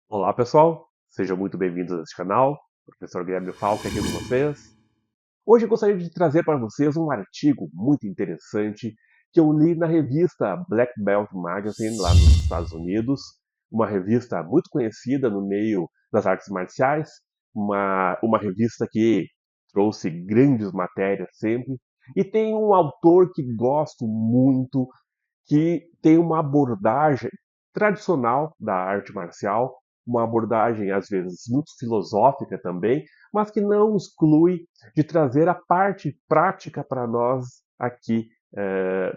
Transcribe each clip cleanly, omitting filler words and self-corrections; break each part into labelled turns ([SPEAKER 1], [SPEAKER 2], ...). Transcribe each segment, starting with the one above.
[SPEAKER 1] Olá pessoal, sejam muito bem-vindos a este canal. Professor Guilherme Falca aqui com vocês. Hoje eu gostaria de trazer para vocês um artigo muito interessante que eu li na revista Black Belt Magazine lá nos Estados Unidos, uma revista muito conhecida no meio das artes marciais, uma revista que trouxe grandes matérias sempre, e tem um autor que gosto muito, que tem uma abordagem tradicional da arte marcial, uma abordagem às vezes muito filosófica também, mas que não exclui de trazer a parte prática para nós aqui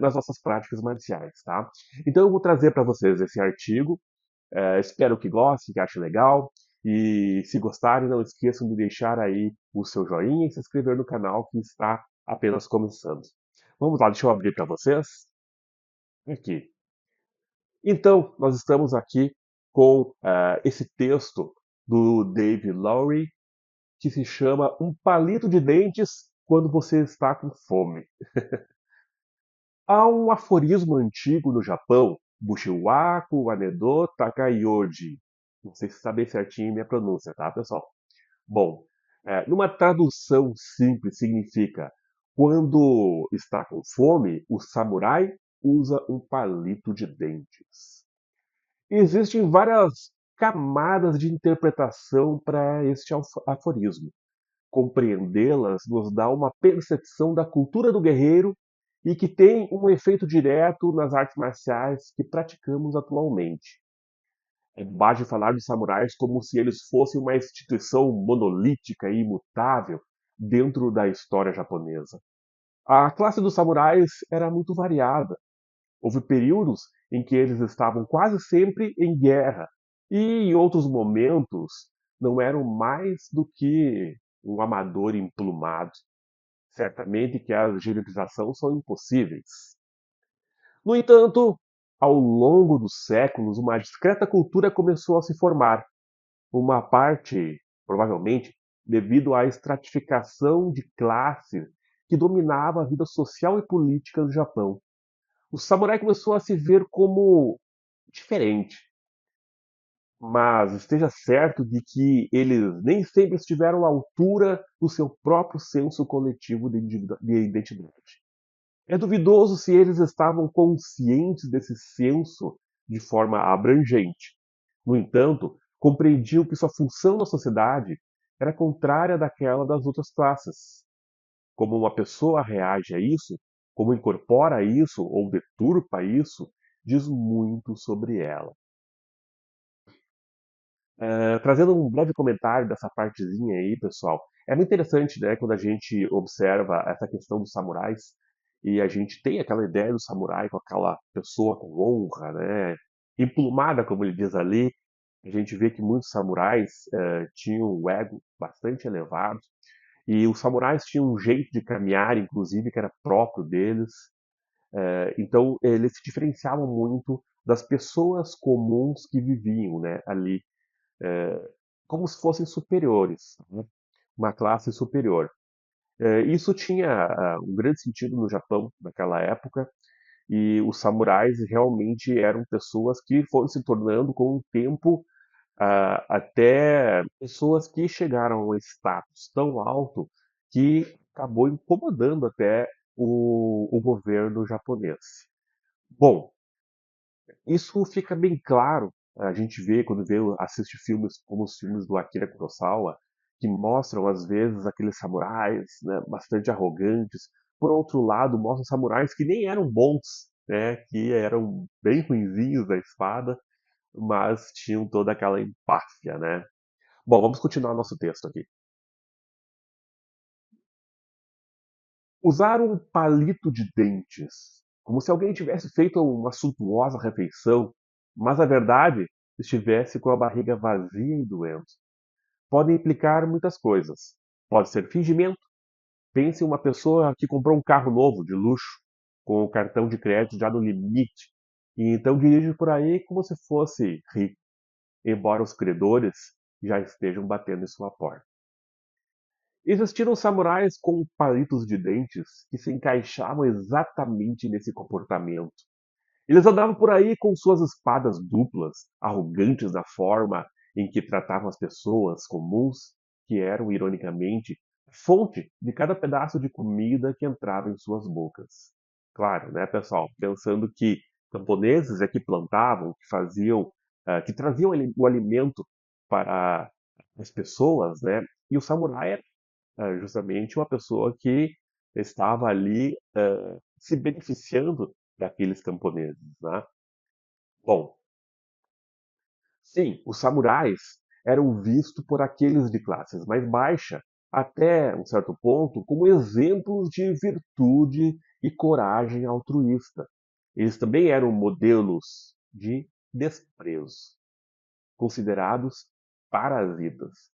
[SPEAKER 1] nas nossas práticas marciais, tá? Então eu vou trazer para vocês esse artigo, espero que gostem, que achem legal, e se gostarem não esqueçam de deixar aí o seu joinha e se inscrever no canal que está apenas começando. Vamos lá, deixa eu abrir para vocês. Aqui. Então, nós estamos aqui com esse texto do Dave Lowry, que se chama Um Palito de Dentes Quando Você Está com Fome. Há um aforismo antigo no Japão, Bushiwaku Anedo Takayoji. Não sei se saber certinho minha pronúncia, tá, pessoal? Bom, numa tradução simples, significa quando está com fome, o samurai usa um palito de dentes. Existem várias camadas de interpretação para este aforismo. Compreendê-las nos dá uma percepção da cultura do guerreiro e que tem um efeito direto nas artes marciais que praticamos atualmente. É bobagem falar dos samurais como se eles fossem uma instituição monolítica e imutável dentro da história japonesa. A classe dos samurais era muito variada. Houve períodos em que eles estavam quase sempre em guerra, e em outros momentos não eram mais do que um amador emplumado. Certamente que as generalizações são impossíveis. No entanto, ao longo dos séculos, uma discreta cultura começou a se formar. Uma parte, provavelmente, devido à estratificação de classe que dominava a vida social e política do Japão. O samurai começou a se ver como diferente, mas esteja certo de que eles nem sempre estiveram à altura do seu próprio senso coletivo de identidade. É duvidoso se eles estavam conscientes desse senso de forma abrangente. No entanto, compreendiam que sua função na sociedade era contrária daquela das outras classes. Como uma pessoa reage a isso, como incorpora isso ou deturpa isso, diz muito sobre ela. Trazendo um breve comentário dessa partezinha aí, pessoal, é muito interessante, né, quando a gente observa essa questão dos samurais e a gente tem aquela ideia do samurai com aquela pessoa com honra, né, emplumada, como ele diz ali. A gente vê que muitos samurais tinham um ego bastante elevado e os samurais tinham um jeito de caminhar, inclusive, que era próprio deles. Então, eles se diferenciavam muito das pessoas comuns que viviam, né, ali, como se fossem superiores, né? Uma classe superior. Isso tinha um grande sentido no Japão naquela época, e os samurais realmente eram pessoas que foram se tornando, com o tempo, até pessoas que chegaram a um status tão alto que acabou incomodando até o governo japonês. Bom, isso fica bem claro, a gente vê quando assiste filmes como os filmes do Akira Kurosawa, que mostram às vezes aqueles samurais, né, bastante arrogantes. Por outro lado, mostram samurais que nem eram bons, né, que eram bem ruinzinhos da espada, mas tinham toda aquela empáfia, né? Bom, vamos continuar nosso texto aqui. Usar um palito de dentes, como se alguém tivesse feito uma suntuosa refeição, mas a verdade estivesse com a barriga vazia e doendo. Podem implicar muitas coisas. Pode ser fingimento. Pense em uma pessoa que comprou um carro novo, de luxo, com o cartão de crédito já no limite, e então dirige por aí como se fosse rico, embora os credores já estejam batendo em sua porta. Existiram samurais com palitos de dentes que se encaixavam exatamente nesse comportamento. Eles andavam por aí com suas espadas duplas, arrogantes na forma em que tratavam as pessoas comuns, que eram, ironicamente, fonte de cada pedaço de comida que entrava em suas bocas. Claro, né, pessoal? Pensando que camponeses é que plantavam, que faziam, que traziam o alimento para as pessoas, né? E o samurai era justamente uma pessoa que estava ali se beneficiando daqueles camponeses, né? Bom, sim, os samurais eram vistos por aqueles de classes mais baixa, até um certo ponto, como exemplos de virtude e coragem altruísta. Eles também eram modelos de desprezo, considerados parasitas.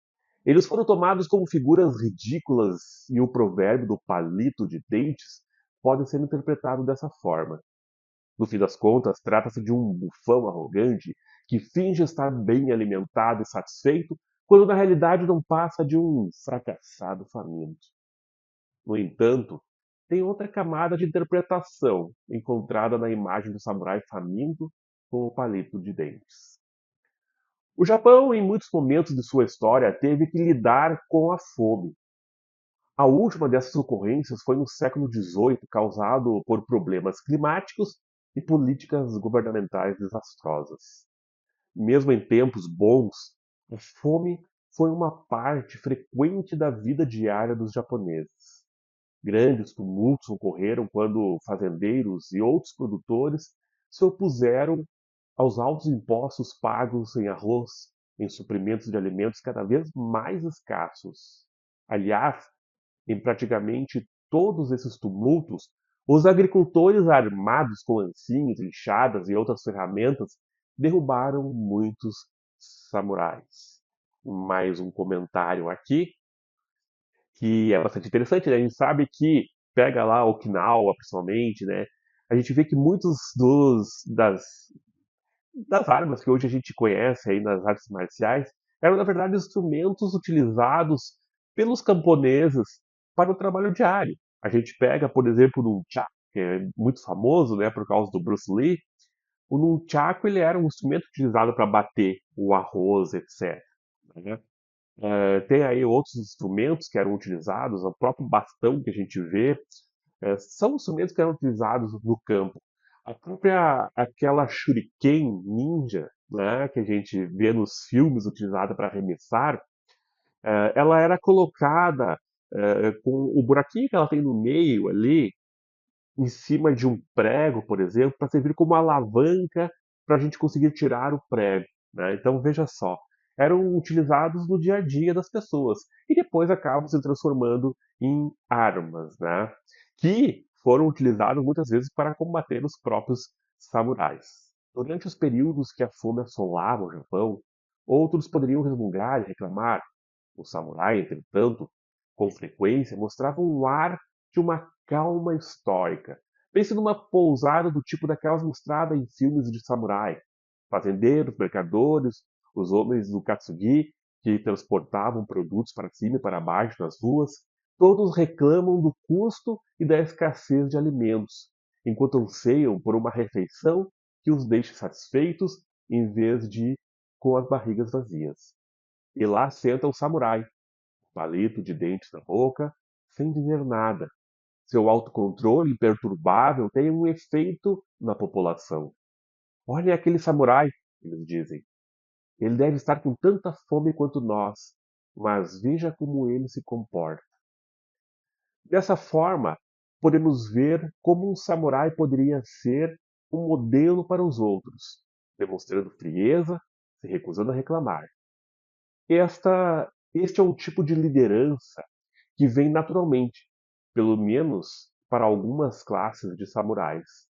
[SPEAKER 1] Eles foram tomados como figuras ridículas e o provérbio do palito de dentes pode ser interpretado dessa forma. No fim das contas, trata-se de um bufão arrogante que finge estar bem alimentado e satisfeito, quando na realidade não passa de um fracassado faminto. No entanto, tem outra camada de interpretação encontrada na imagem do samurai faminto com o palito de dentes. O Japão, em muitos momentos de sua história, teve que lidar com a fome. A última dessas ocorrências foi no século XVIII, causado por problemas climáticos e políticas governamentais desastrosas. Mesmo em tempos bons, a fome foi uma parte frequente da vida diária dos japoneses. Grandes tumultos ocorreram quando fazendeiros e outros produtores se opuseram aos altos impostos pagos em arroz, em suprimentos de alimentos cada vez mais escassos. Aliás, em praticamente todos esses tumultos, os agricultores armados com ancinhos, enxadas e outras ferramentas derrubaram muitos samurais. Mais um comentário aqui que é bastante interessante, né? A gente sabe que pega lá Okinawa, principalmente, né? A gente vê que muitos das armas que hoje a gente conhece aí nas artes marciais eram, na verdade, instrumentos utilizados pelos camponeses para o trabalho diário. A gente pega, por exemplo, o Nunchaku, que é muito famoso, né, por causa do Bruce Lee. O Nunchaku ele era um instrumento utilizado para bater o arroz, etc. Né? Tem aí outros instrumentos que eram utilizados, o próprio bastão que a gente vê, são instrumentos que eram utilizados no campo. A própria, aquela shuriken ninja, né, que a gente vê nos filmes utilizada para arremessar, ela era colocada com o buraquinho que ela tem no meio ali, em cima de um prego, por exemplo, para servir como alavanca para a gente conseguir tirar o prego. Né? Então, veja só, eram utilizados no dia a dia das pessoas e depois acabam se transformando em armas, né? Que foram utilizadas muitas vezes para combater os próprios samurais. Durante os períodos que a fome assolava o Japão, outros poderiam resmungar e reclamar. O samurai, entretanto, com frequência mostrava um ar de uma calma estoica. Pense numa pousada do tipo daquelas mostradas em filmes de samurai. Fazendeiros, mercadores, os homens do Katsugi, que transportavam produtos para cima e para baixo nas ruas, todos reclamam do custo e da escassez de alimentos, enquanto anseiam por uma refeição que os deixe satisfeitos em vez de com as barrigas vazias. E lá senta o samurai, palito de dentes na boca, sem dizer nada. Seu autocontrole imperturbável tem um efeito na população. Olhem aquele samurai, eles dizem. Ele deve estar com tanta fome quanto nós, mas veja como ele se comporta. Dessa forma, podemos ver como um samurai poderia ser um modelo para os outros, demonstrando frieza, se recusando a reclamar. Este é um tipo de liderança que vem naturalmente, pelo menos para algumas classes de samurais.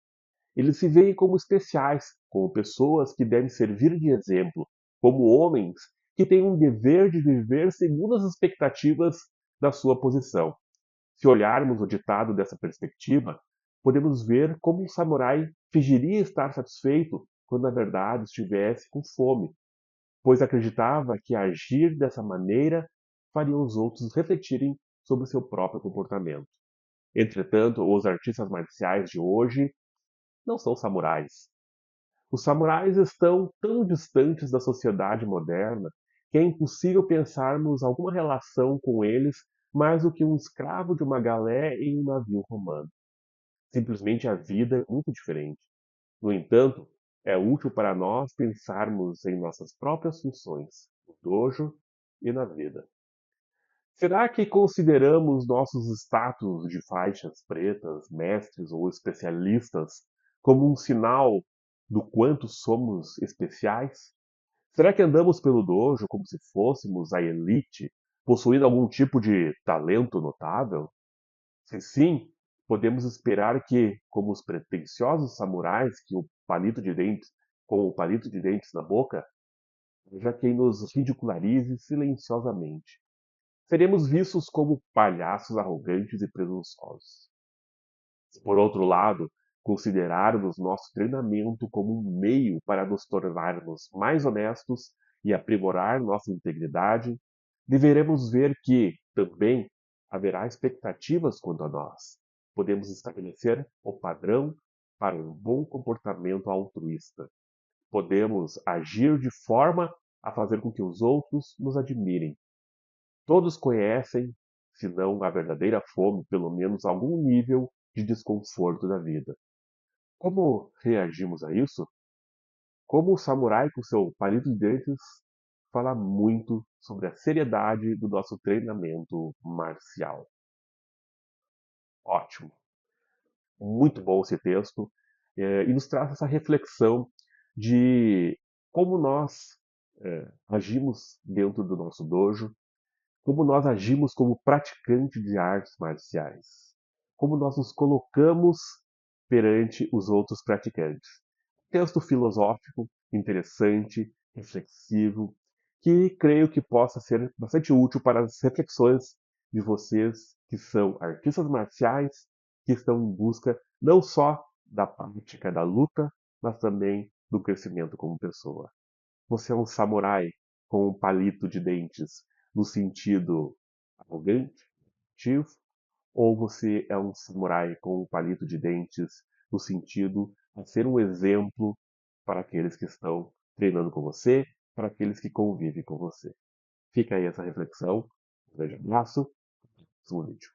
[SPEAKER 1] Eles se veem como especiais, como pessoas que devem servir de exemplo, como homens que têm um dever de viver segundo as expectativas da sua posição. Se olharmos o ditado dessa perspectiva, podemos ver como um samurai fingiria estar satisfeito quando na verdade estivesse com fome, pois acreditava que agir dessa maneira faria os outros refletirem sobre seu próprio comportamento. Entretanto, os artistas marciais de hoje não são samurais. Os samurais estão tão distantes da sociedade moderna que é impossível pensarmos alguma relação com eles mais do que um escravo de uma galé em um navio romano. Simplesmente a vida é muito diferente. No entanto, é útil para nós pensarmos em nossas próprias funções, no dojo e na vida. Será que consideramos nossos status de faixas pretas, mestres ou especialistas como um sinal do quanto somos especiais? Será que andamos pelo dojo como se fôssemos a elite, possuindo algum tipo de talento notável? Se sim, podemos esperar que, como os pretensiosos samurais com o palito de dentes na boca, haja quem nos ridicularize silenciosamente. Seremos vistos como palhaços arrogantes e presunçosos. Se, por outro lado, considerarmos nosso treinamento como um meio para nos tornarmos mais honestos e aprimorar nossa integridade, deveremos ver que, também, haverá expectativas quanto a nós. Podemos estabelecer o padrão para um bom comportamento altruísta. Podemos agir de forma a fazer com que os outros nos admirem. Todos conhecem, se não a verdadeira fome, pelo menos algum nível de desconforto da vida. Como reagimos a isso? Como o samurai com seu palito de dentes fala muito sobre a seriedade do nosso treinamento marcial. Ótimo, muito bom esse texto, e nos traz essa reflexão de como nós agimos dentro do nosso dojo, como nós agimos como praticante de artes marciais, como nós nos colocamos perante os outros praticantes. Texto filosófico, interessante, reflexivo, que creio que possa ser bastante útil para as reflexões de vocês que são artistas marciais, que estão em busca não só da prática da luta, mas também do crescimento como pessoa. Você é um samurai com um palito de dentes no sentido arrogante, ativo, ou você é um samurai com um palito de dentes no sentido a ser um exemplo para aqueles que estão treinando com você, para aqueles que convivem com você. Fica aí essa reflexão. Um grande abraço. Até o próximo vídeo.